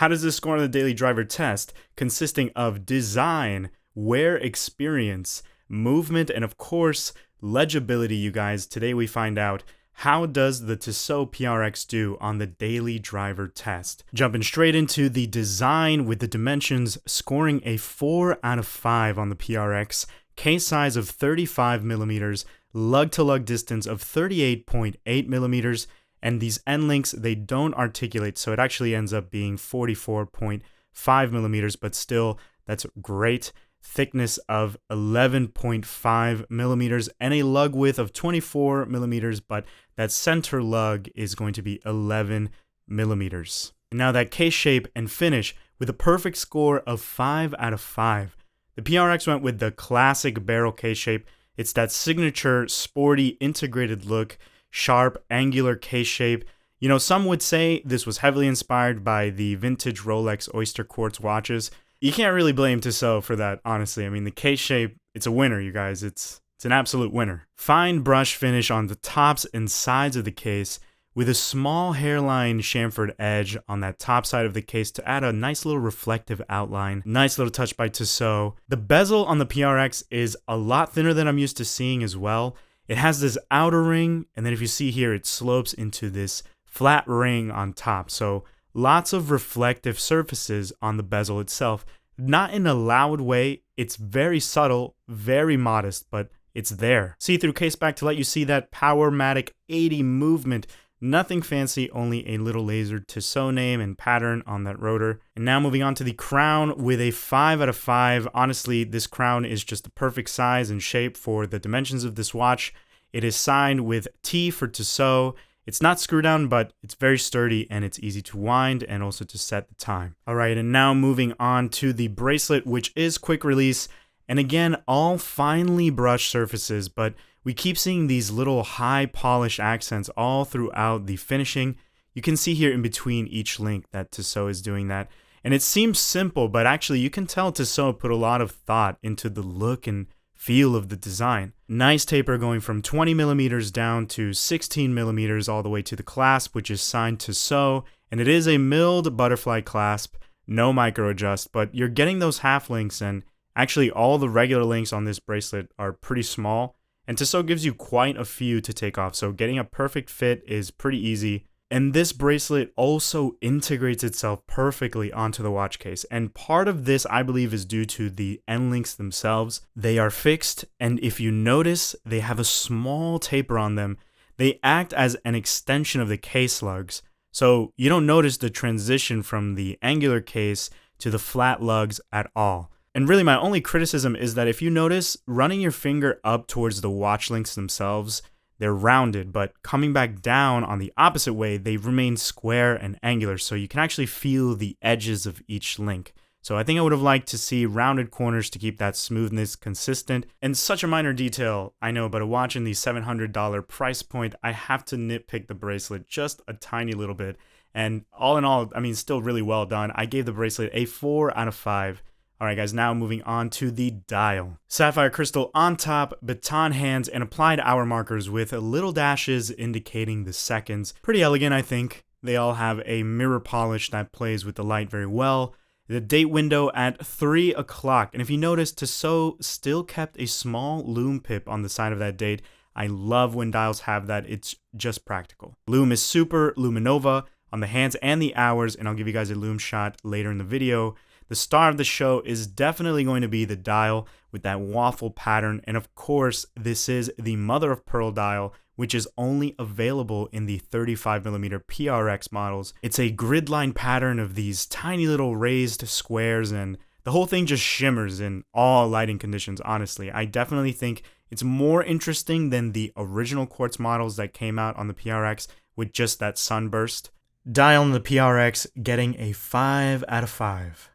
How does this score on the daily driver test? Consisting of design, wear experience, movement, and of course, legibility, you guys. Today we find out, how does the Tissot PRX do on the daily driver test? Jumping straight into the design with the dimensions, scoring a 4 out of 5 on the PRX, case size of 35 millimeters, lug-to-lug distance of 38.8 millimeters, and these end links, they don't articulate, so it actually ends up being 44.5 millimeters, but still, that's great. Thickness of 11.5 millimeters and a lug width of 24 millimeters, but that center lug is going to be 11 millimeters. And now that case shape and finish with a perfect score of 5 out of 5. The PRX went with the classic barrel case shape. It's that signature sporty integrated look, sharp angular case shape. You know, some would say this was heavily inspired by the vintage Rolex Oyster Quartz watches. You can't really blame Tissot for that, honestly. I mean, the case shape, it's a winner, you guys. It's an absolute winner. Fine brush finish on the tops and sides of the case with a small hairline chamfered edge on that top side of the case to add a nice little reflective outline. Nice little touch by Tissot. The bezel on the PRX is a lot thinner than I'm used to seeing as well. It has this outer ring, and then if you see here, it slopes into this flat ring on top. So lots of reflective surfaces on the bezel itself. Not in a loud way. It's very subtle, very modest, but it's there. See-through case back to let you see that Powermatic 80 movement. Nothing fancy, only a little lasered Tissot name and pattern on that rotor. And now moving on to the crown with a 5 out of 5. Honestly, this crown is just the perfect size and shape for the dimensions of this watch. It is signed with T for Tissot. It's not screw down, but it's very sturdy and it's easy to wind and also to set the time. All right, and now moving on to the bracelet, which is quick release. And again, all finely brushed surfaces, but we keep seeing these little high polish accents all throughout the finishing. You can see here in between each link that Tissot is doing that. And it seems simple, but actually you can tell Tissot put a lot of thought into the look and feel of the design. Nice taper going from 20 millimeters down to 16 millimeters all the way to the clasp, which is signed Tissot. And it is a milled butterfly clasp, no micro adjust, but you're getting those half links, and actually all the regular links on this bracelet are pretty small. And Tissot gives you quite a few to take off, so getting a perfect fit is pretty easy. And this bracelet also integrates itself perfectly onto the watch case. And part of this, I believe, is due to the end links themselves. They are fixed, and if you notice, they have a small taper on them. They act as an extension of the case lugs. So you don't notice the transition from the angular case to the flat lugs at all. And really, my only criticism is that if you notice, running your finger up towards the watch links themselves, they're rounded, but coming back down on the opposite way, they remain square and angular, so you can actually feel the edges of each link. So I think I would have liked to see rounded corners to keep that smoothness consistent. And such a minor detail, I know, but a watch in the $700 price point, I have to nitpick the bracelet just a tiny little bit. And all in all, I mean, still really well done. I gave the bracelet a 4 out of 5. Alright guys, now moving on to the dial. Sapphire crystal on top, baton hands, and applied hour markers with little dashes indicating the seconds. Pretty elegant, I think. They all have a mirror polish that plays with the light very well. The date window at 3 o'clock. And if you notice, Tissot still kept a small lume pip on the side of that date. I love when dials have that. It's just practical. Lume is super luminova on the hands and the hours, and I'll give you guys a lume shot later in the video. The star of the show is definitely going to be the dial with that waffle pattern. And of course, this is the mother of pearl dial, which is only available in the 35mm PRX models. It's a grid line pattern of these tiny little raised squares, and the whole thing just shimmers in all lighting conditions, honestly. I definitely think it's more interesting than the original quartz models that came out on the PRX with just that sunburst. Dial on the PRX getting a 5 out of 5.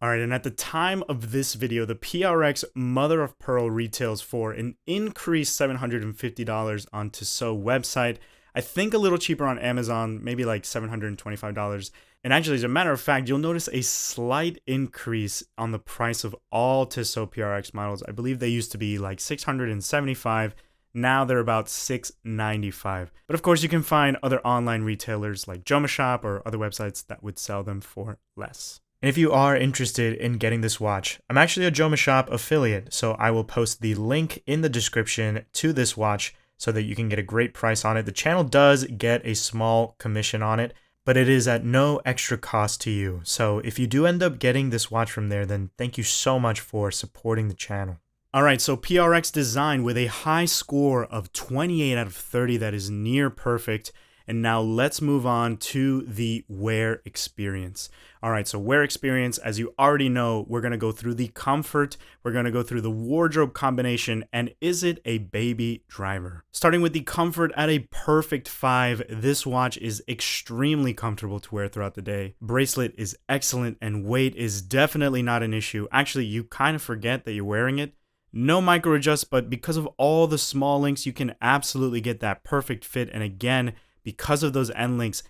Alright, and at the time of this video, the PRX Mother of Pearl retails for an increased $750 on Tissot website. I think a little cheaper on Amazon, maybe like $725. And actually, as a matter of fact, you'll notice a slight increase on the price of all Tissot PRX models. I believe they used to be like $675. Now they're about $6.95. But of course, you can find other online retailers like Jomashop or other websites that would sell them for less. And if you are interested in getting this watch, I'm actually a Jomashop affiliate, so I will post the link in the description to this watch so that you can get a great price on it. The channel does get a small commission on it, but it is at no extra cost to you. So if you do end up getting this watch from there, then thank you so much for supporting the channel. All right, so PRX Design with a high score of 28 out of 30, that is near perfect. And now let's move on to the wear experience. All right, so wear experience, as you already know, we're gonna go through the comfort, we're gonna go through the wardrobe combination, and is it a baby driver? Starting with the comfort at a perfect 5, this watch is extremely comfortable to wear throughout the day. Bracelet is excellent, and weight is definitely not an issue. Actually, you kind of forget that you're wearing it. No micro adjust, but because of all the small links, you can absolutely get that perfect fit. And again, because of those end links,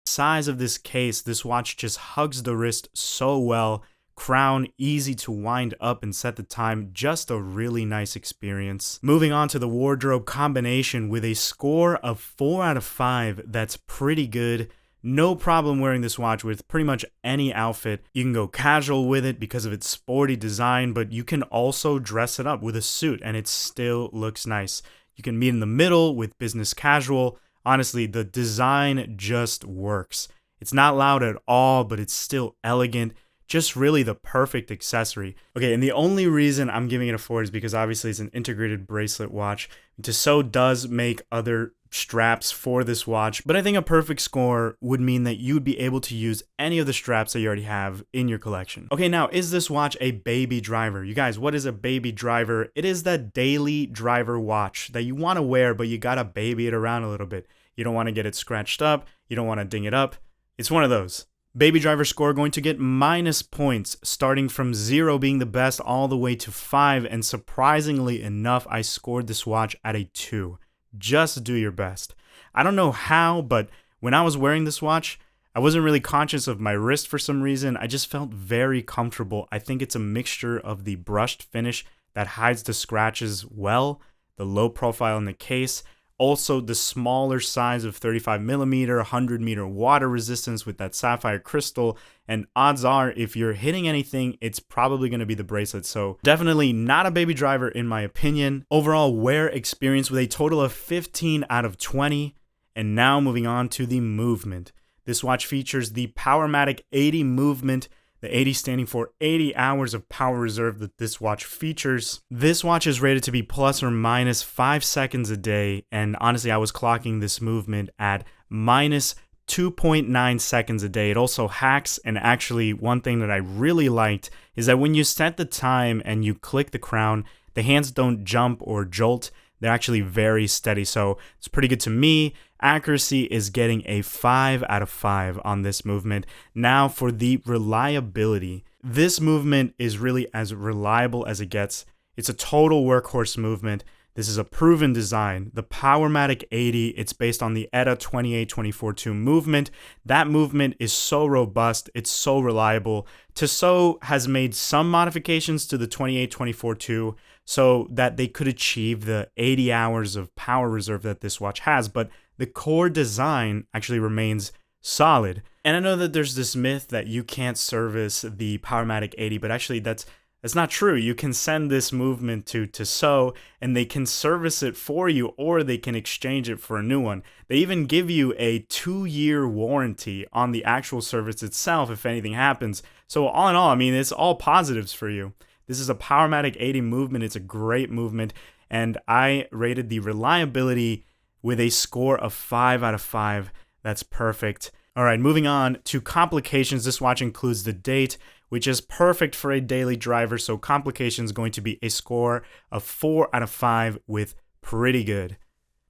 size of this case, this watch just hugs the wrist so well. Crown easy to wind up and set the time, just a really nice experience. Moving on to the wardrobe combination with a score of 4 out of 5, that's pretty good. No problem wearing this watch with pretty much any outfit. You can go casual with it because of its sporty design, but you can also dress it up with a suit and it still looks nice. You can meet in the middle with business casual. Honestly, the design just works. It's not loud at all, but it's still elegant. Just really the perfect accessory. Okay, and the only reason I'm giving it a 4 is because obviously it's an integrated bracelet watch. Tissot does make other straps for this watch, but I think a perfect score would mean that you'd be able to use any of the straps that you already have in your collection. Okay, now is this watch a baby driver? You guys, what is a baby driver? It is that daily driver watch that you want to wear, but you gotta baby it around a little bit. You don't want to get it scratched up. You don't want to ding it up. It's one of those. Baby driver score going to get minus points, starting from 0 being the best all the way to 5. And surprisingly enough, I scored this watch at a 2. Just do your best. I don't know how, but when I was wearing this watch, I wasn't really conscious of my wrist for some reason. I just felt very comfortable. I think it's a mixture of the brushed finish that hides the scratches well, the low profile in the case, also the smaller size of 35mm, 100-meter water resistance with that sapphire crystal, and odds are if you're hitting anything, it's probably going to be the bracelet. So definitely not a baby driver in my opinion. Overall wear experience with a total of 15 out of 20. And now moving on to the movement. This watch features the Powermatic 80 movement, the 80 standing for 80 hours of power reserve that this watch features. This watch is rated to be plus or minus 5 seconds a day, and honestly, I was clocking this movement at minus 2.9 seconds a day. It also hacks, and actually one thing that I really liked is that when you set the time and you click the crown, the hands don't jump or jolt. They're actually very steady, so it's pretty good to me. Accuracy is getting a 5 out of 5 on this movement. Now for the reliability. This movement is really as reliable as it gets. It's a total workhorse movement. This is a proven design. The Powermatic 80, it's based on the ETA 28242 movement. That movement is so robust, it's so reliable. Tissot has made some modifications to the 28242 so that they could achieve the 80 hours of power reserve that this watch has, but the core design actually remains solid. And I know that there's this myth that you can't service the Powermatic 80, but actually that's not true. You can send this movement to Tissot and they can service it for you, or they can exchange it for a new one. They even give you a 2-year warranty on the actual service itself if anything happens. So all in all, I mean, it's all positives for you. This is a Powermatic 80 movement. It's a great movement, and I rated the reliability with a score of 5 out of 5. That's perfect. All right, moving on to complications. This watch includes the date, which is perfect for a daily driver. So complications going to be a score of 4 out of 5 with pretty good.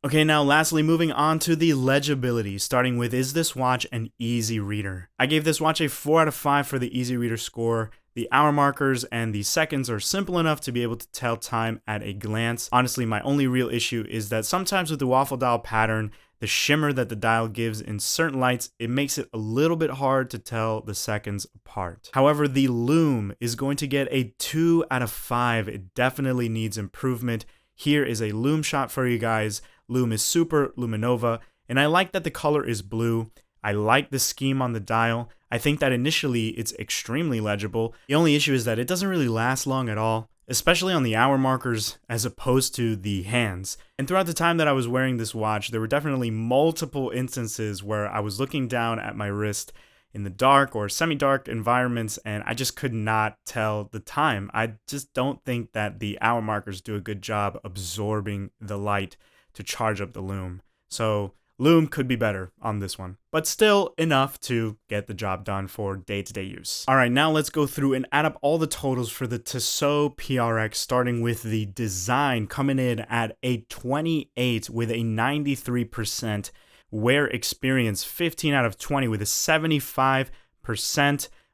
Okay, now lastly, moving on to the legibility, starting with, is this watch an easy reader? I gave this watch a 4 out of 5 for the easy reader score. The hour markers and the seconds are simple enough to be able to tell time at a glance. Honestly, my only real issue is that sometimes with the waffle dial pattern, the shimmer that the dial gives in certain lights, it makes it a little bit hard to tell the seconds apart. However, the lume is going to get a 2 out of 5. It definitely needs improvement. Here is a lume shot for you guys. Lume is Super Luminova, and I like that the color is blue. I like the scheme on the dial. I think that initially it's extremely legible. The only issue is that it doesn't really last long at all, especially on the hour markers as opposed to the hands. And throughout the time that I was wearing this watch, there were definitely multiple instances where I was looking down at my wrist in the dark or semi-dark environments, and I just could not tell the time. I just don't think that the hour markers do a good job absorbing the light to charge up the lume. So lume could be better on this one, but still enough to get the job done for day-to-day use. All right, now let's go through and add up all the totals for the Tissot PRX, starting with the design, coming in at a 28 with a 93%. Wear experience, 15 out of 20 with a 75%.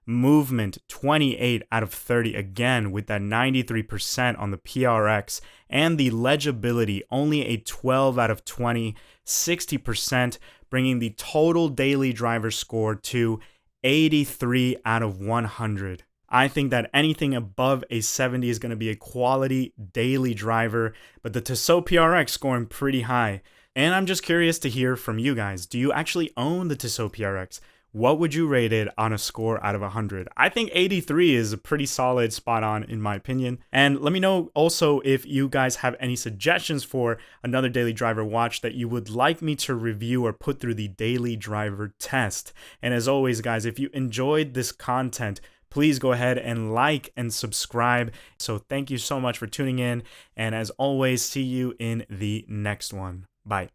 Movement, 28 out of 30, again with that 93% on the PRX. And the legibility, only a 12 out of 20, 60%, bringing the total daily driver score to 83 out of 100. I think that anything above a 70 is going to be a quality daily driver, but the Tissot PRX scoring pretty high. And I'm just curious to hear from you guys. Do you actually own the Tissot PRX? What would you rate it on a score out of 100? I think 83 is a pretty solid, spot on in my opinion. And let me know also if you guys have any suggestions for another daily driver watch that you would like me to review or put through the daily driver test. And as always, guys, if you enjoyed this content, please go ahead and like and subscribe. So thank you so much for tuning in. And as always, see you in the next one. Bye.